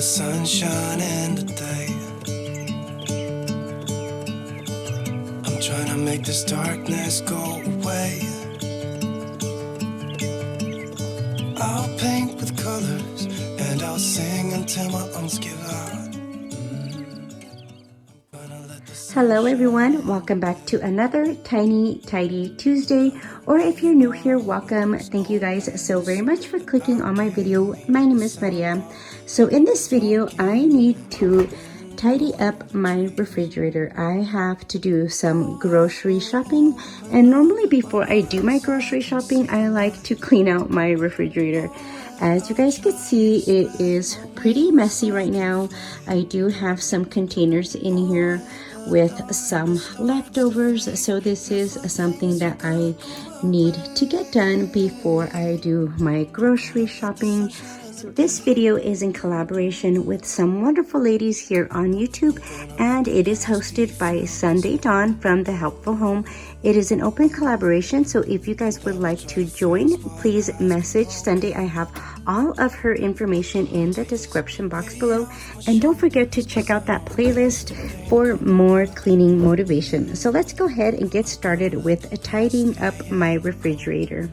the sunshine in the day. I'm trying to make this darkness go away. I'll paint with colors and I'll sing until my lungs give out. Hello everyone, welcome back to another Tiny Tidy Tuesday, or if you're new here, welcome. Thank you guys so very much for clicking on my video. My name is Maria. So in this video, I need to tidy up my refrigerator. I have to do some grocery shopping, and normally before I do my grocery shopping, I like to clean out my refrigerator. As you guys can see, it is pretty messy right now. I do have some containers in here with some leftovers, so this is something that I need to get done before I do my grocery shopping. So this video is in collaboration with some wonderful ladies here on YouTube, and it is hosted by Sunday Dawn from The Helpful Home. It is an open collaboration, so if you guys would like to join, please message Sunday. I have all of her information in the description box below, and don't forget to check out that playlist for more cleaning motivation. So let's go ahead and get started with tidying up my refrigerator.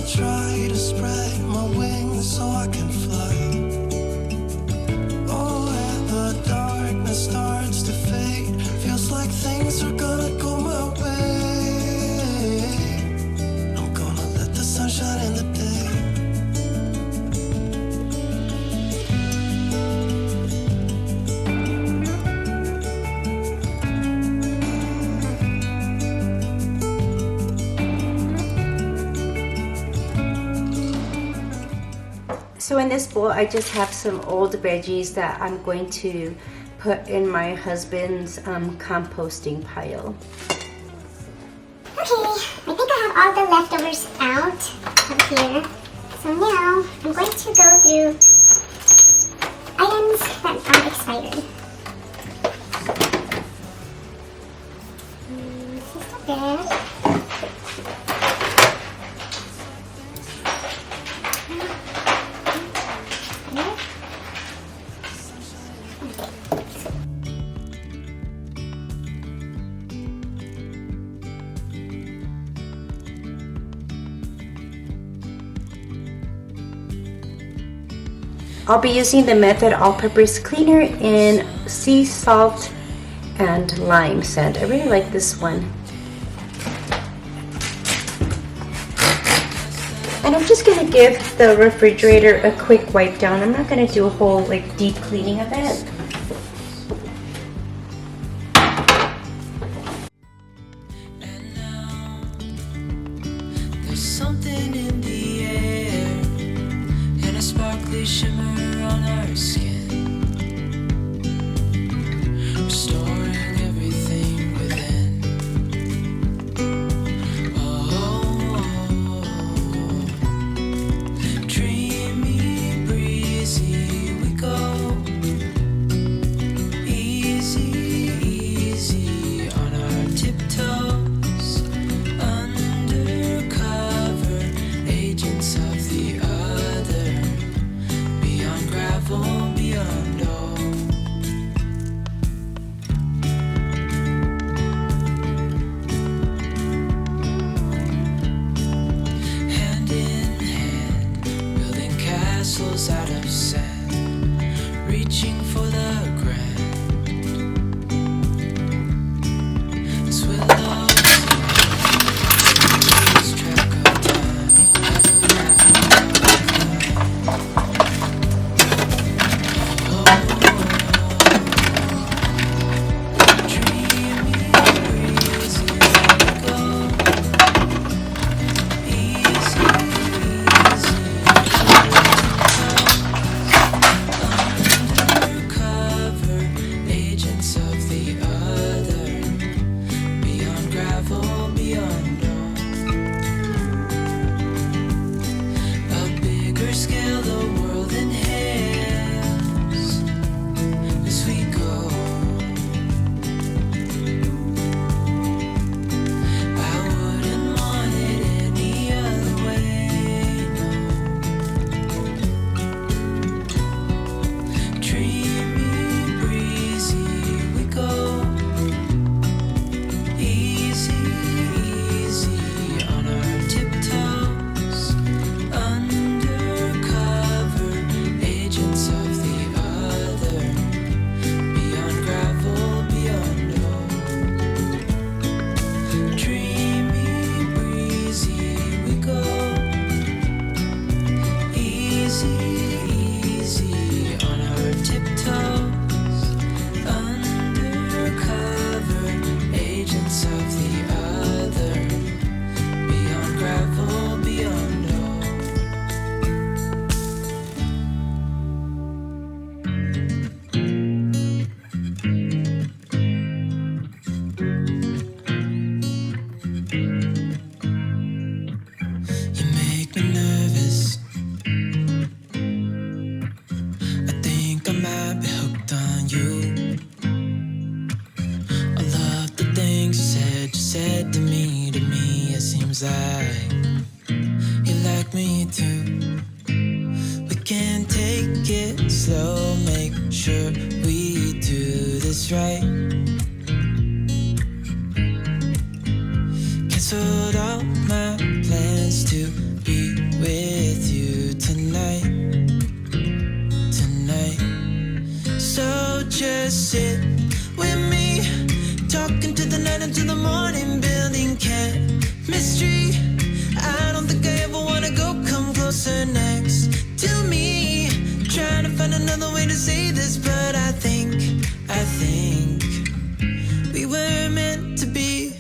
Try to spread my wings so I can fly. Oh, and the darkness starts to fade. Feels like things are gonna go my way. I'm gonna let the sun shine in the day. So in this bowl, I just have some old veggies that I'm going to put in my husband's composting pile. Okay, I think I have all the leftovers out of here. So now I'm going to go through items that are expired. This is the bed. I'll be using the Method All-Purpose Cleaner in sea salt and lime scent. I really like this one. And I'm just gonna give the refrigerator a quick wipe down. I'm not gonna do a whole like deep cleaning of it. There's something in the air and a sparkly shimmer on our skin, restoring everything within. Oh, dreamy, breezy we go. seems like you like me too. We can take it slow, make sure we do this right. Canceled all my plans to be with you tonight. So just sit with me, talking to the night until the morning, building chemistry. I don't think I ever wanna go, come closer next to me. Trying to find another way to say this, but I think we were meant to be.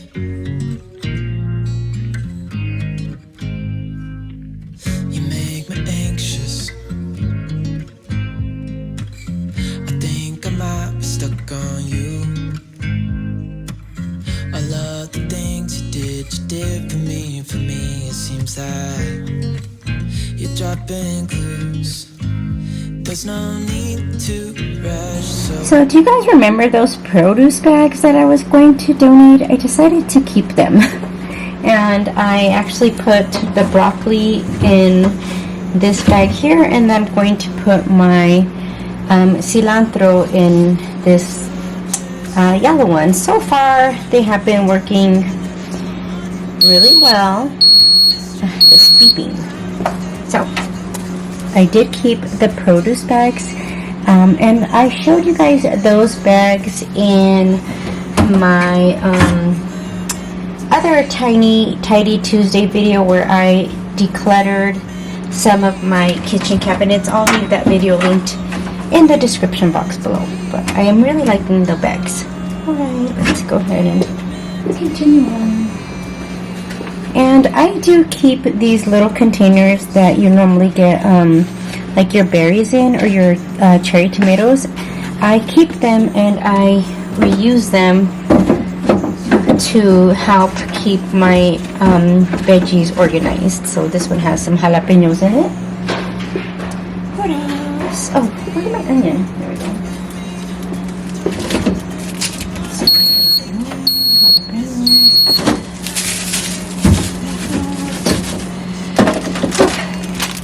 You make me anxious. I might be stuck on you. I love the things you did for me. For me, it seems like you're dropping clues. There's no need to rush. So do you guys remember those produce bags that I was going to donate? I decided to keep them. And I actually put the broccoli in this bag here, and I'm going to put my cilantro in this yellow one. So far they have been working really well. This beeping. So I did keep the produce bags, and I showed you guys those bags in my other Tidy Tuesday video where I decluttered some of my kitchen cabinets. I'll leave that video linked in the description box below. But I am really liking the bags. Alright, let's go ahead and continue on. And I do keep these little containers that you normally get like your berries in, or your cherry tomatoes. I keep them and I reuse them to help keep my veggies organized. So this one has some jalapenos in it. What else? Oh, look at my onion. There we go.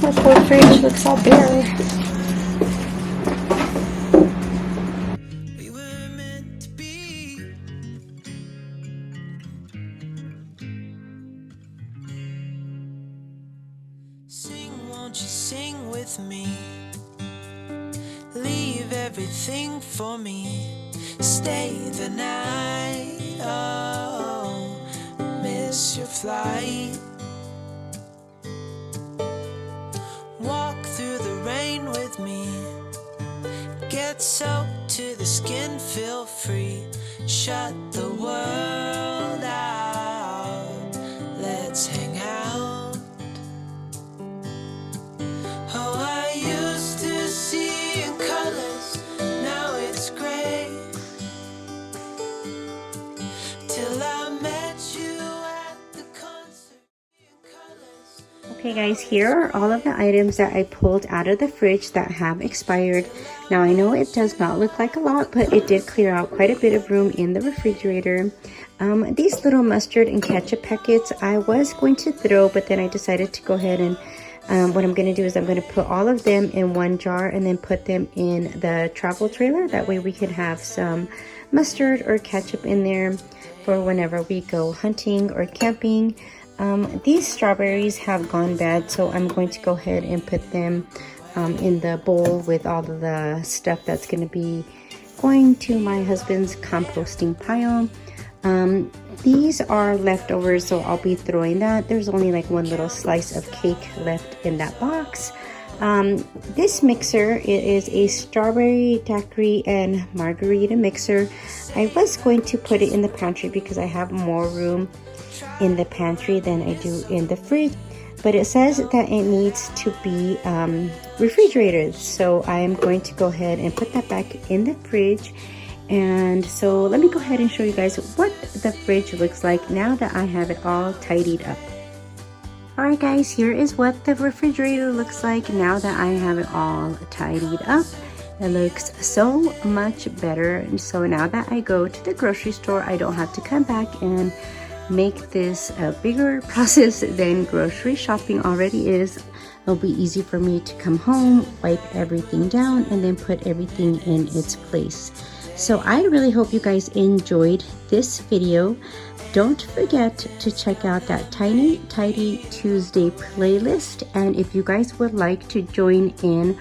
My poor fridge looks all bare. Won't you sing with me? Leave everything for me. Stay the night. Oh, miss your flight. Walk through the rain with me. Get soaked to the skin, feel free. Shut the world out. Let's hang out. Oh, I used to see in colors, now it's gray. Till I met you at the concert. Okay guys, here are all of the items that I pulled out of the fridge that have expired. Now I know it does not look like a lot, but it did clear out quite a bit of room in the refrigerator. These little mustard and ketchup packets I was going to throw, but then I decided to go ahead and what I'm going to do is I'm going to put all of them in one jar and then put them in the travel trailer. That way we can have some mustard or ketchup in there for whenever we go hunting or camping. These strawberries have gone bad, so I'm going to go ahead and put them in the bowl with all of the stuff that's going to be going to my husband's composting pile. These are leftovers, so I'll be throwing that. There's only like one little slice of cake left in that box. This mixer, it is a strawberry, daiquiri, and margarita mixer. I was going to put it in the pantry because I have more room in the pantry than I do in the fridge, but it says that it needs to be refrigerated, so I am going to go ahead and put that back in the fridge. And so let me go ahead and show you guys what the fridge looks like now that I have it all tidied up. Alright guys, here is what the refrigerator looks like now that I have it all tidied up. It looks so much better. And so now that I go to the grocery store, I don't have to come back and make this a bigger process than grocery shopping already is. It'll be easy for me to come home, wipe everything down, and then put everything in its place. So I really hope you guys enjoyed this video. Don't forget to check out that Tiny Tidy Tuesday playlist. And if you guys would like to join in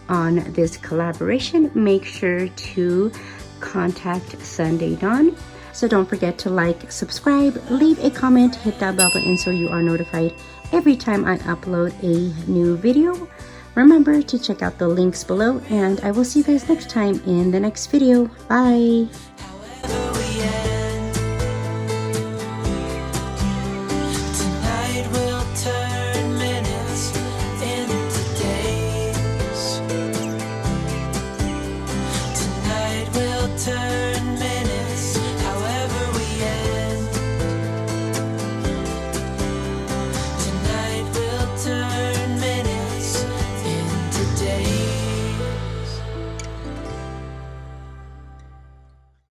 on this collaboration, make sure to contact Sunday Dawn. So don't forget to like, subscribe, leave a comment, hit that bell button so you are notified every time I upload a new video. Remember to check out the links below, and I will see you guys next time in the next video. Bye!